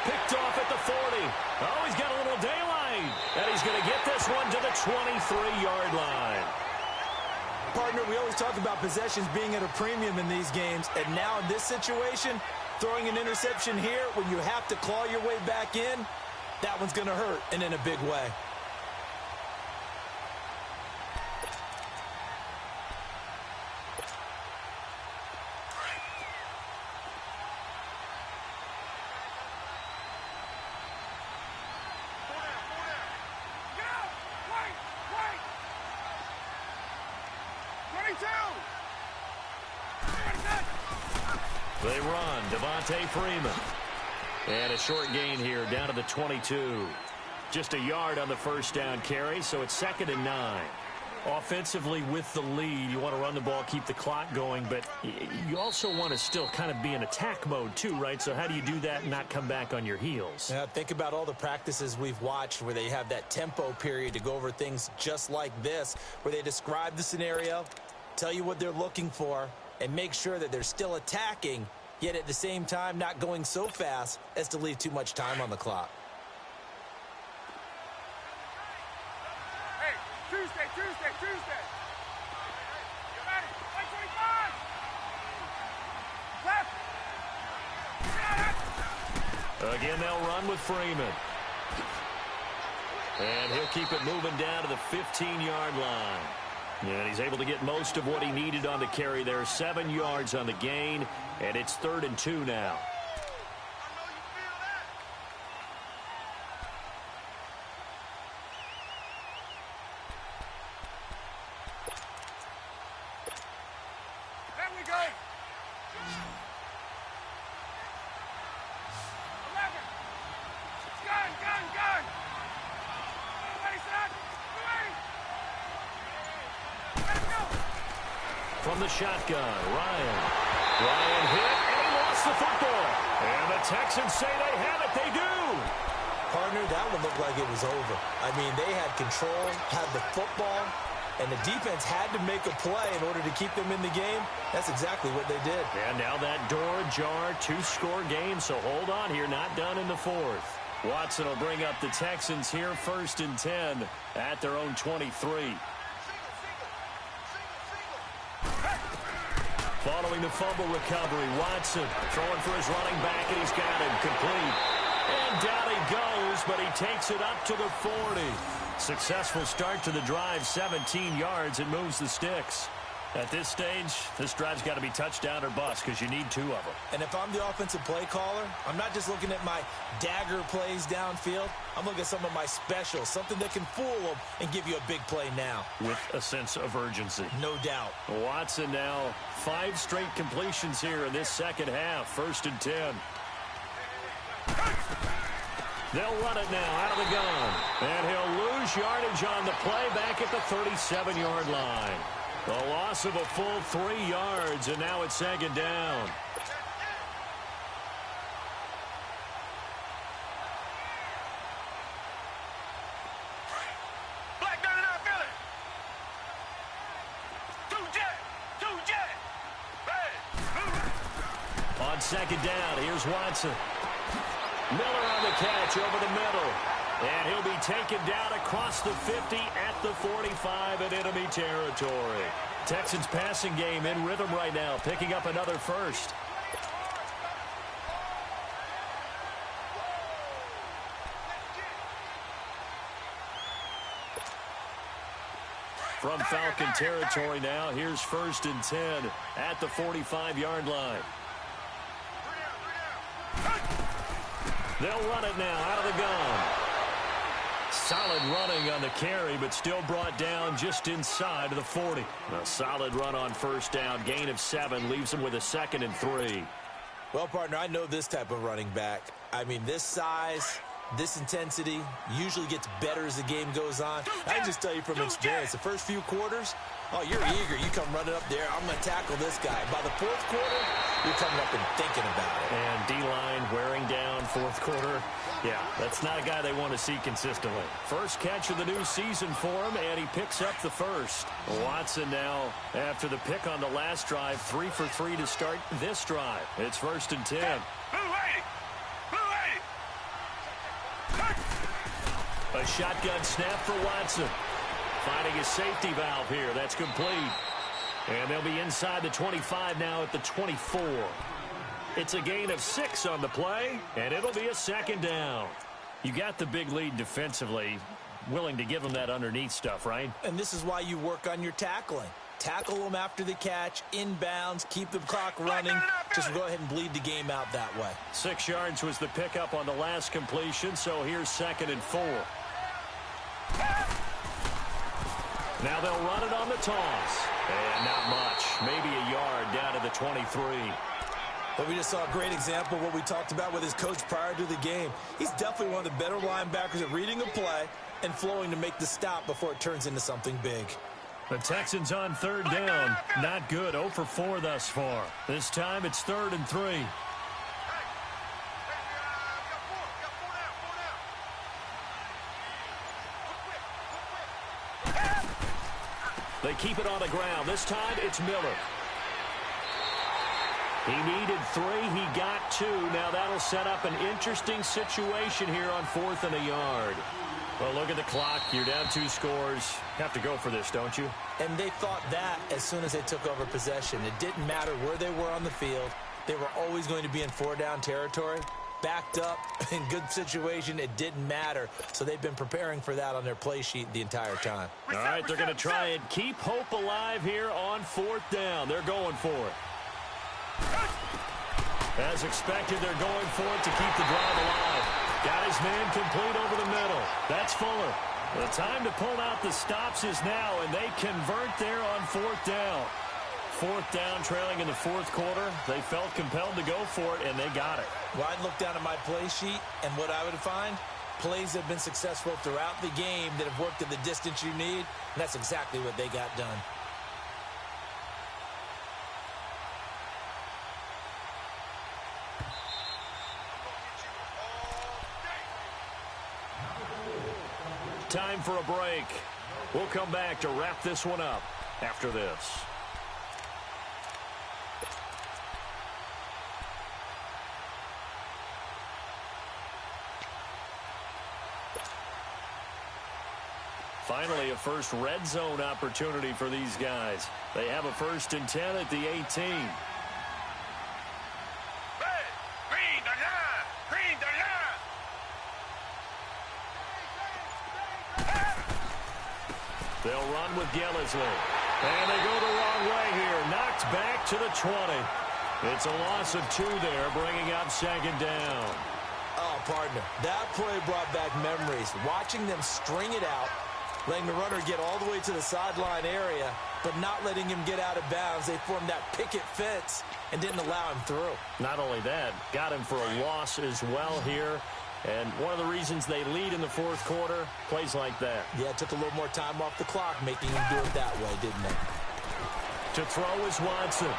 B: Picked off at the 40. Oh, he's got a little daylight. right. And he's going to get this one to the 23-yard line.
C: Partner, we always talk about possessions being at a premium in these games, and now in this situation, throwing an interception here when you have to claw your way back in, that one's going to hurt, and in a big way.
B: They run, Devontae Freeman. And a short gain here, down to the 22. Just a yard on the first down carry, so it's 2nd and 9. Offensively, with the lead, you want to run the ball, keep the clock going, but you also want to still kind of be in attack mode too, right? So how do you do that and not come back on your heels?
C: Yeah, think about all the practices we've watched where they have that tempo period to go over things just like this, where they describe the scenario, tell you what they're looking for, and make sure that they're still attacking, yet at the same time not going so fast as to leave too much time on the clock.
D: Hey, Tuesday. You ready? 125. Left.
B: Again, they'll run with Freeman. And he'll keep it moving down to the 15-yard line. And he's able to get most of what he needed on the carry there. 7 yards on the gain, and it's 3rd and 2 now.
D: There we go. 11. Gun. Ready, set. Ready.
B: From the shotgun, Ryan hit, and he lost the football. And the Texans say they have it. They do.
C: Partner, that one looked like it was over. I mean, they had control, had the football, and the defense had to make a play in order to keep them in the game. That's exactly what they did.
B: And now that door ajar, 2-score game, so hold on here, not done in the 4th. Watson will bring up the Texans here, 1st and 10 at their own 23. Following the fumble recovery, Watson throwing for his running back, and he's got him complete. And down he goes, but he takes it up to the 40. Successful start to the drive, 17 yards, and moves the sticks. At this stage, this drive's got to be touchdown or bust because you need 2 of them.
C: And if I'm the offensive play caller, I'm not just looking at my dagger plays downfield. I'm looking at some of my specials, something that can fool them and give you a big play now.
B: With a sense of urgency.
C: No doubt.
B: Watson now 5 straight completions here in this second half. 1st and 10. They'll run it now out of the gun. And he'll lose yardage on the play back at the 37-yard line. A loss of a full 3 yards, and now it's 2nd down.
D: Black dirty down Philly. 2 jet. Hey.
B: On 2nd down, here's Watson. Miller on the catch over the middle. And he'll be taken down across the 50 at the 45 in enemy territory. Texans passing game in rhythm right now, picking up another first. From Falcon territory now, here's 1st and 10 at the 45-yard line. They'll run it now out of the gun. Solid running on the carry, but still brought down just inside of the 40. A solid run on 1st down. Gain of 7 leaves them with a 2nd and 3.
C: Well, partner, I know this type of running back. I mean, this size, this intensity usually gets better as the game goes on. I can just tell you from experience, the first few quarters, oh, you're eager. You come running up there. I'm going to tackle this guy. By the 4th quarter, you're coming up and thinking about it.
B: And D-line wearing down 4th quarter. Yeah, that's not a guy they want to see consistently. First catch of the new season for him, and he picks up the first. Watson now, after the pick on the last drive, 3 for 3 to start this drive. It's 1st and 10. A A shotgun snap for Watson. Finding a safety valve here. That's complete. And they'll be inside the 25 now at the 24. It's a gain of 6 on the play, and it'll be a second down. You got the big lead defensively. Willing to give them that underneath stuff, right?
C: And this is why you work on your tackling. Tackle them after the catch, inbounds, keep the clock running. Just go ahead and bleed the game out that way.
B: 6 yards was the pickup on the last completion, so here's 2nd and 4. Now they'll run it on the toss. And not much. Maybe a yard down to the 23.
C: But we just saw a great example of what we talked about with his coach prior to the game. He's definitely one of the better linebackers at reading a play and flowing to make the stop before it turns into something big.
B: The Texans on 3rd down. Not good. 0 for 4 thus far. This time it's 3rd and 3. They keep it on the ground. This time it's Miller. He needed 3. He got 2. Now that'll set up an interesting situation here on 4th and a yard. Well, look at the clock. You're down 2 scores. Have to go for this, don't you?
C: And they thought that as soon as they took over possession. It didn't matter where they were on the field. They were always going to be in 4-down territory. Backed up, in good situation, it didn't matter. So they've been preparing for that on their play sheet the entire time.
B: All right, they're going to try and keep hope alive here on 4th down. They're going for it. As expected, they're going for it to keep the drive alive. Got his man complete over the middle. That's Fuller. The time to pull out the stops is now, and they convert there on 4th down. 4th down, trailing in the 4th quarter. They felt compelled to go for it, and they got it.
C: Well, I'd look down at my play sheet, and what I would find, plays that have been successful throughout the game that have worked at the distance you need, and that's exactly what they got done.
B: Time for a break. We'll come back to wrap this one up after this. Finally, a first red zone opportunity for these guys. They have a 1st and 10 at the 18. They'll run with Gillisley. And they go the wrong way here. Knocked back to the 20. It's a loss of 2 there, bringing up 2nd down.
C: Oh, partner, that play brought back memories. Watching them string it out, letting the runner get all the way to the sideline area, but not letting him get out of bounds. They formed that picket fence and didn't allow him through.
B: Not only that, got him for a loss as well here. And one of the reasons they lead in the 4th quarter, plays like that.
C: Yeah, it took a little more time off the clock, making him do it that way, didn't it?
B: To throw is Watson.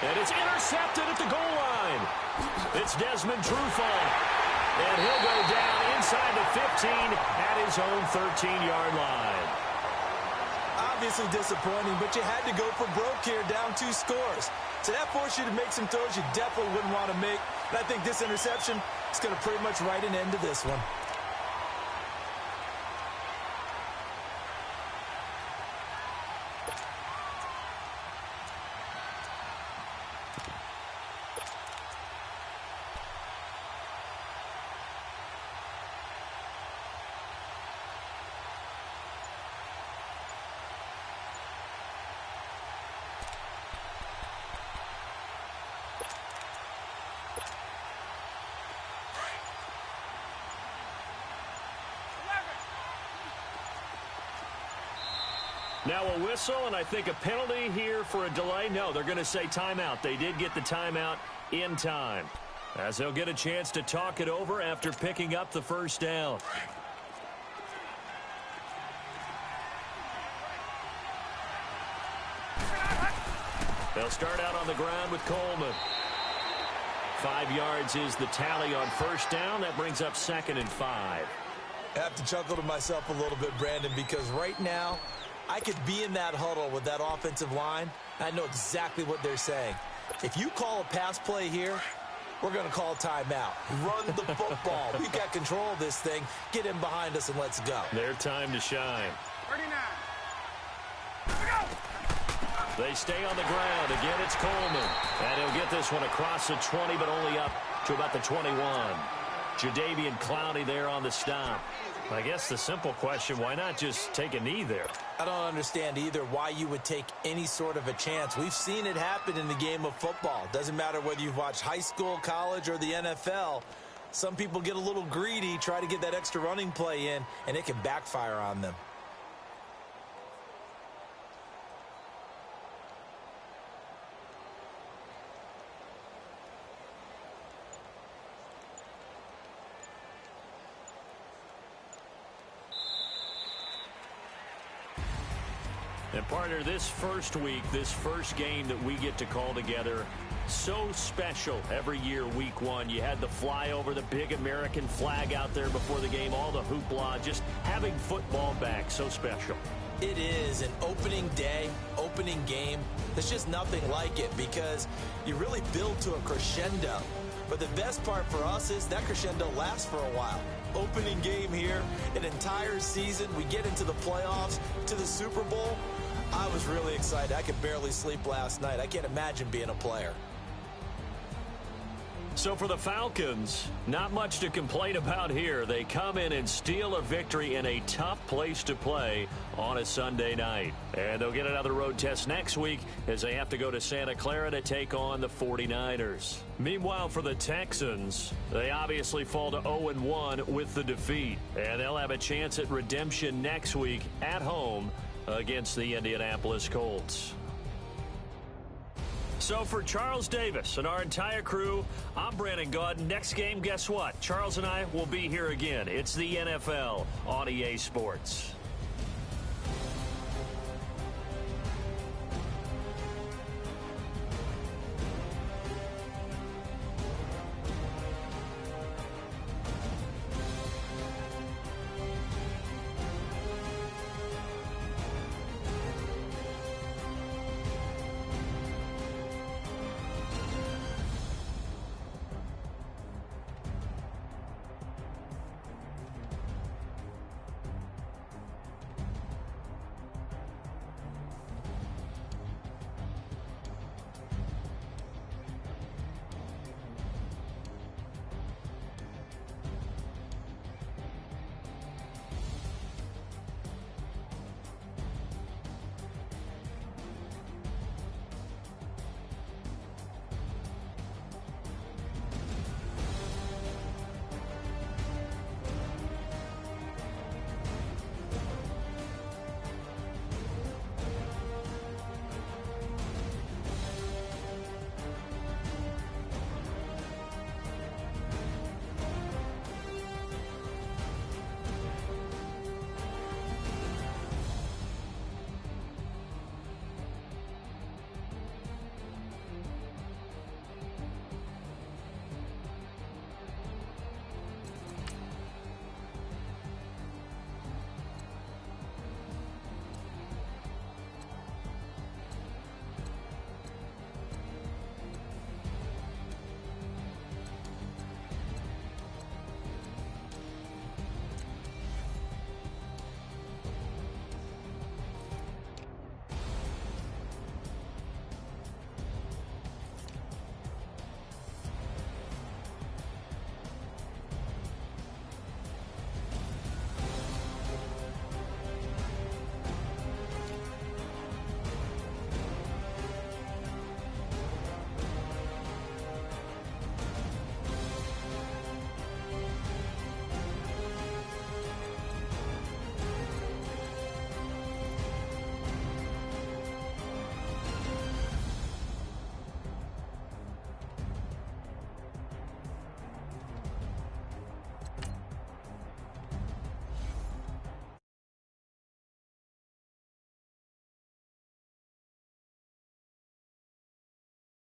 B: And it's intercepted at the goal line. It's Desmond Trufant. And he'll go down inside the 15 at his own 13-yard line.
C: Obviously disappointing, but you had to go for broke here, down 2 scores. So that forced you to make some throws you definitely wouldn't want to make. And I think this interception is going to pretty much write an end to this one.
B: Now a whistle, and I think a penalty here for a delay. No, they're going to say timeout. They did get the timeout in time, as they'll get a chance to talk it over after picking up the 1st down. They'll start out on the ground with Coleman. 5 yards is the tally on 1st down. That brings up 2nd and 5.
C: I have to chuckle to myself a little bit, Brandon, because right now I could be in that huddle with that offensive line. I know exactly what they're saying. If you call a pass play here, we're going to call timeout. Run the football. We've got control of this thing. Get in behind us and let's go.
B: Their time to shine.
D: 39. Here we go.
B: They stay on the ground. Again, it's Coleman. And he'll get this one across the 20, but only up to about the 21. Jadeveon Clowney there on the stop. I guess the simple question, why not just take a knee there?
C: I don't understand either why you would take any sort of a chance. We've seen it happen in the game of football. Doesn't matter whether you've watched high school, college, or the NFL. Some people get a little greedy, try to get that extra running play in, and it can backfire on them.
B: And partner, this first week, this first game that we get to call together, so special every year, week one. You had the flyover, the big American flag out there before the game, all the hoopla, just having football back, so special.
C: It is an opening day, opening game. There's just nothing like it because you really build to a crescendo. But the best part for us is that crescendo lasts for a while. Opening game here, an entire season. We get into the playoffs, to the Super Bowl. I was really excited. I could barely sleep last night. I can't imagine being a player.
B: So for the Falcons, not much to complain about here. They come in and steal a victory in a tough place to play on a Sunday night. And they'll get another road test next week as they have to go to Santa Clara to take on the 49ers. Meanwhile, for the Texans, they obviously fall to 0-1 with the defeat. And they'll have a chance at redemption next week at home against the Indianapolis Colts. So for Charles Davis and our entire crew, I'm Brandon Gaudin. Next game, guess what? Charles and I will be here again. It's the NFL on EA Sports.